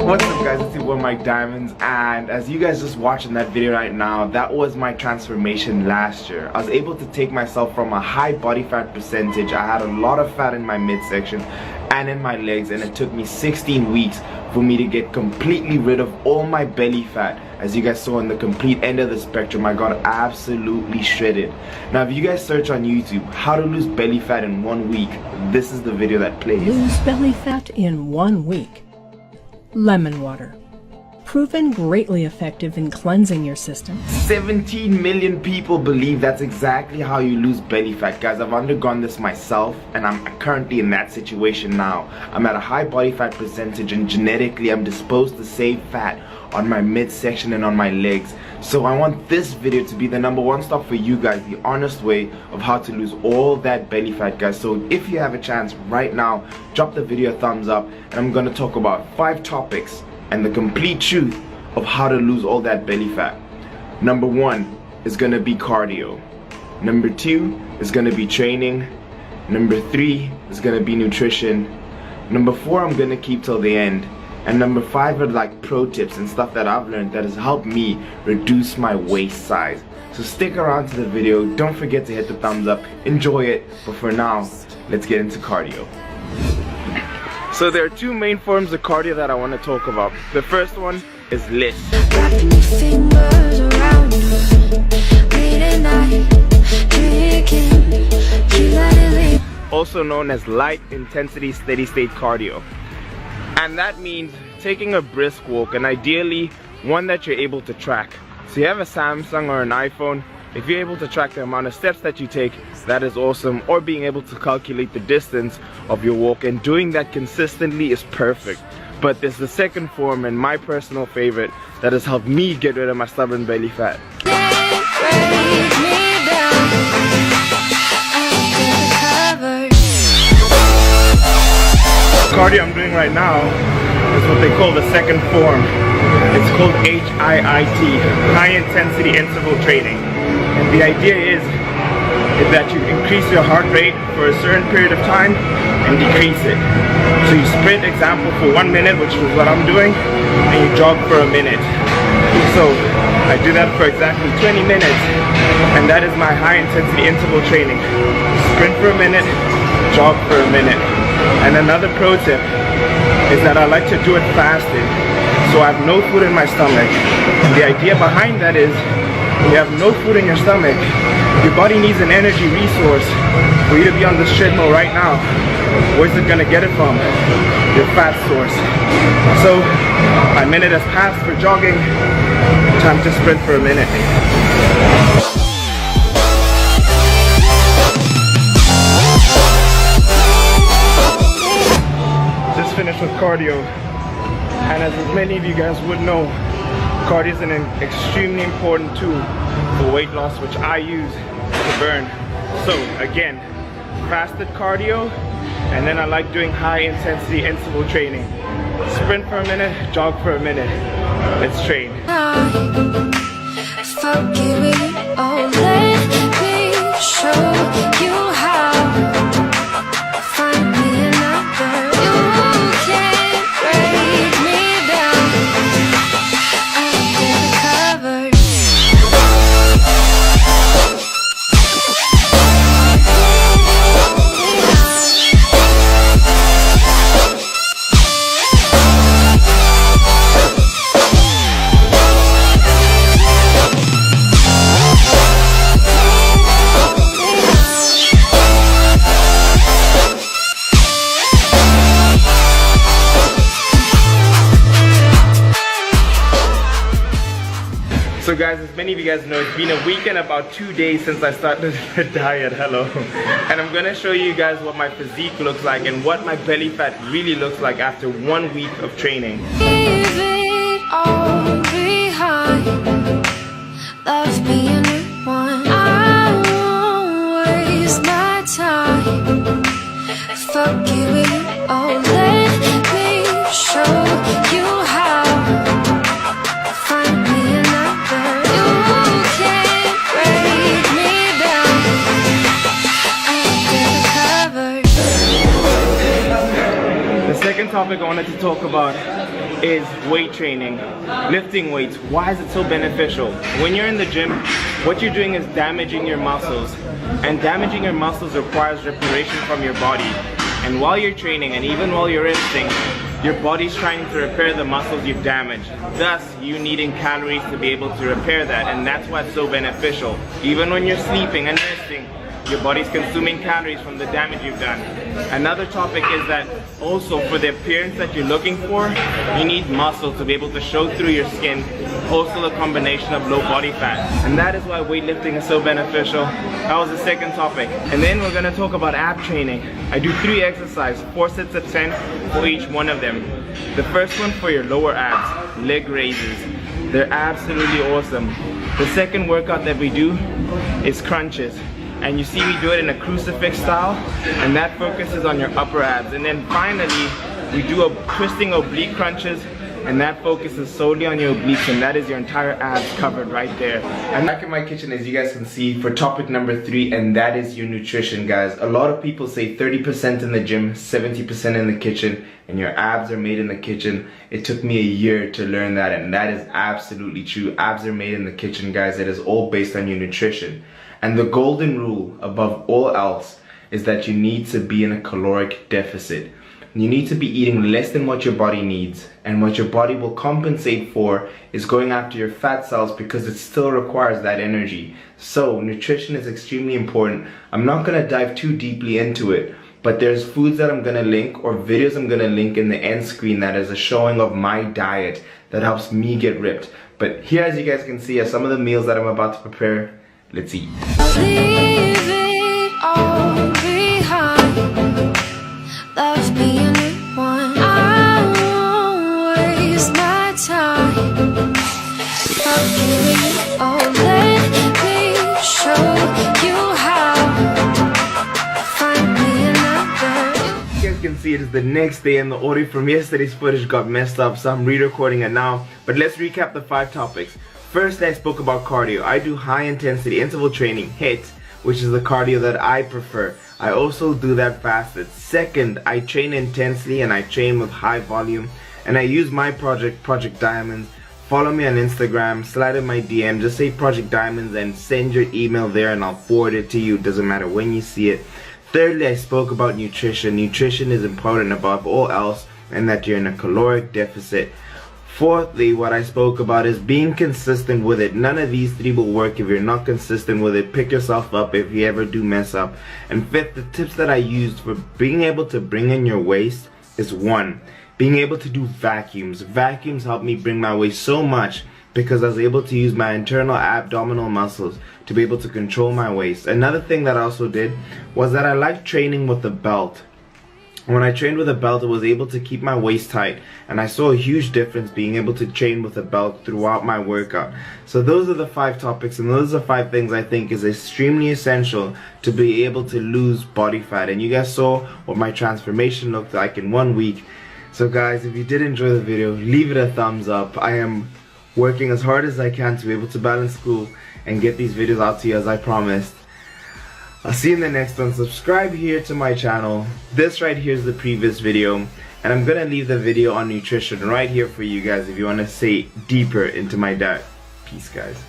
What's up guys, it's your boy Mike Diamonds, and as you guys just watching that video right now, that was my transformation last year. I was able to take myself from a high body fat percentage. I had a lot of fat in my midsection and in my legs, and it took me 16 weeks for me to get completely rid of all my belly fat. As you guys saw on the complete end of the spectrum, I got absolutely shredded. Now if you guys search on YouTube how to lose belly fat in 1 week, this is the video that plays. Lose belly fat in 1 week. Lemon water. Proven greatly effective in cleansing your system. 17 million people believe that's exactly how you lose belly fat. Guys, I've undergone this myself, and I'm currently in that situation now. I'm at a high body fat percentage, and genetically I'm disposed to save fat on my midsection and on my legs. So I want this video to be the #1 stop for you guys, the honest way of how to lose all that belly fat, guys. So if you have a chance right now, drop the video a thumbs up, and I'm gonna talk about 5 topics and the complete truth of how to lose all that belly fat. #1 is gonna be cardio. #2 is gonna be training. #3 is gonna be nutrition. #4 I'm gonna keep till the end. And #5 are like pro tips and stuff that I've learned that has helped me reduce my waist size. So stick around to the video, don't forget to hit the thumbs up, enjoy it, but for now, let's get into cardio. So there are 2 main forms of cardio that I want to talk about. The first one is LISS. Also known as light intensity steady state cardio. And that means taking a brisk walk, and ideally one that you're able to track. So you have a Samsung or an iPhone, if you're able to track the amount of steps that you take, that is awesome. Or being able to calculate the distance of your walk, and doing that consistently is perfect. But there's the second form, and my personal favorite, that has helped me get rid of my stubborn belly fat. Cardio I'm doing right now is what they call the second form. It's called HIIT, high intensity interval training. And the idea is that you increase your heart rate for a certain period of time and decrease it. So you sprint, example, for 1 minute, which is what I'm doing, and you jog for a minute. So I do that for exactly 20 minutes, and that is my high intensity interval training. Sprint for a minute, jog for a minute. And another pro tip is that I like to do it fasted, so I have no food in my stomach. And the idea behind that is, when you have no food in your stomach, your body needs an energy resource for you to be on this treadmill right now. Where's it gonna get it from? Your fat source. So my minute has passed for jogging, time to sprint for a minute. Finished with cardio, and as many of you guys would know, cardio is an extremely important tool for weight loss, which I use to burn. So again, fasted cardio, and then I like doing high intensity interval training. Sprint for a minute, jog for a minute. Let's train. So guys, as many of you guys know, it's been a week and about 2 days since I started the diet. Hello. And I'm gonna show you guys what my physique looks like and what my belly fat really looks like after 1 week of training. Leave it all behind. Love being one. I won't waste my time. Forgive it all. Let me show you how. Second topic I wanted to talk about is weight training, lifting weights. Why is it so beneficial? When you're in the gym, what you're doing is damaging your muscles, and damaging your muscles requires reparation from your body. And while you're training, and even while you're resting, your body's trying to repair the muscles you've damaged. Thus, you needing calories to be able to repair that, and that's why it's so beneficial. Even when you're sleeping and resting, your body's consuming calories from the damage you've done. Another topic is that also for the appearance that you're looking for, you need muscle to be able to show through your skin. Also a combination of low body fat. And that is why weightlifting is so beneficial. That was the second topic. And then we're gonna talk about ab training. I do 3 exercises, 4 sets of 10 for each one of them. The first one for your lower abs, leg raises. They're absolutely awesome. The second workout that we do is crunches. And you see we do it in a crucifix style, and that focuses on your upper abs. And then finally, we do a twisting oblique crunches, and that focuses solely on your obliques, and that is your entire abs covered right there. I'm back in my kitchen, as you guys can see, for topic number 3, and that is your nutrition, guys. A lot of people say 30% in the gym, 70% in the kitchen, and your abs are made in the kitchen. It took me a year to learn that, and that is absolutely true. Abs are made in the kitchen, guys. It is all based on your nutrition. And the golden rule above all else is that you need to be in a caloric deficit. You need to be eating less than what your body needs, and what your body will compensate for is going after your fat cells because it still requires that energy. So nutrition is extremely important. I'm not going to dive too deeply into it, but there's foods that I'm going to link or videos I'm going to link in the end screen that is a showing of my diet that helps me get ripped. But here, as you guys can see, are some of the meals that I'm about to prepare. Let's eat. Leave it all behind. Love me a new one. I won't waste my time. I'll give it all. Let me show you how. Find me another. You guys can see it is the next day, and the audio from yesterday's footage got messed up, so I'm re-recording it now. But let's recap the 5 topics. First, I spoke about cardio. I do high intensity interval training, HIIT, which is the cardio that I prefer. I also do that fasted. Second, I train intensely and I train with high volume, and I use my project, Project Diamonds. Follow me on Instagram, slide in my DM, just say Project Diamonds and send your email there and I'll forward it to you. Doesn't matter when you see it. Thirdly, I spoke about nutrition. Nutrition is important above all else, and that you're in a caloric deficit. Fourthly, what I spoke about is being consistent with it. None of these 3 will work if you're not consistent with it. Pick yourself up if you ever do mess up. And fifth, the tips that I used for being able to bring in your waist is 1, being able to do vacuums. Vacuums helped me bring my waist so much because I was able to use my internal abdominal muscles to be able to control my waist. Another thing that I also did was that I liked training with the belt. When I trained with a belt, I was able to keep my waist tight, and I saw a huge difference being able to train with a belt throughout my workout. So those are the 5 topics, and those are 5 things I think is extremely essential to be able to lose body fat. And you guys saw what my transformation looked like in 1 week. So guys, if you did enjoy the video, leave it a thumbs up. I am working as hard as I can to be able to balance school and get these videos out to you as I promised. I'll see you in the next one. Subscribe here to my channel. This right here is the previous video, and I'm gonna leave the video on nutrition right here for you guys if you want to see deeper into my diet. Peace, guys.